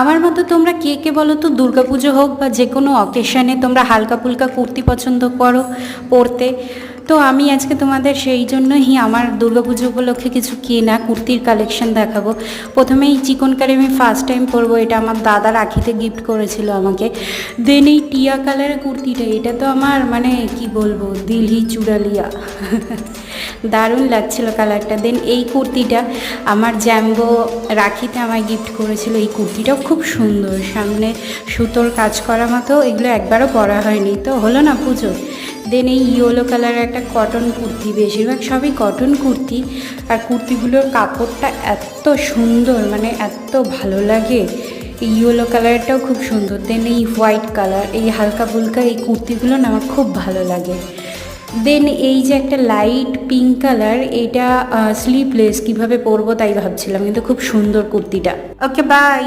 আমার মতো তোমরা কে কে বলো তো, দুর্গাপুজো হোক বা যে কোনো অকেশানে তোমরা হালকা ফুলকা কুর্তি পছন্দ করো পরতে? তো আমি আজকে তোমাদের সেই জন্যই আমার দুর্গাপুজো উপলক্ষে কিছু কেনা কুর্তির কালেকশন দেখাবো। প্রথমেই চিকন কারি আমি ফার্স্ট টাইম পরবো, এটা আমার দাদা রাখিতে গিফট করেছিল আমাকে। দেন এই টিয়া কালারের কুর্তিটা, এটা তো আমার মানে কি বলবো, দিল হি চুরা লিয়া দারুণ লাগছিল কালারটা। দেন এই কুর্তিটা আমার জ্যাম্বো রাখিতে আমায় গিফট করেছিল। এই কুর্তিটাও খুব সুন্দর, সামনে সুতোর কাজ করা মতো, এগুলো একবারও পরা হয়নি, তো হলো না পুজো। দেন এই ইয়েলো কালারের একটা কটন কুর্তি, বেশিরভাগ সবই কটন কুর্তি, আর কুর্তিগুলোর কাপড়টা এত সুন্দর, মানে এত ভালো লাগে। এই ইয়েলো কালারটাও খুব সুন্দর। দেন এই হোয়াইট কালার, এই হালকা ফুলকা এই কুর্তিগুলো না আমার খুব ভালো লাগে। দেন এই যে একটা লাইট পিঙ্ক কালার, এটা স্লিভলেস, কীভাবে পরবো তাই ভাবছিলাম, কিন্তু খুব সুন্দর কুর্তিটা। ওকে, বাই।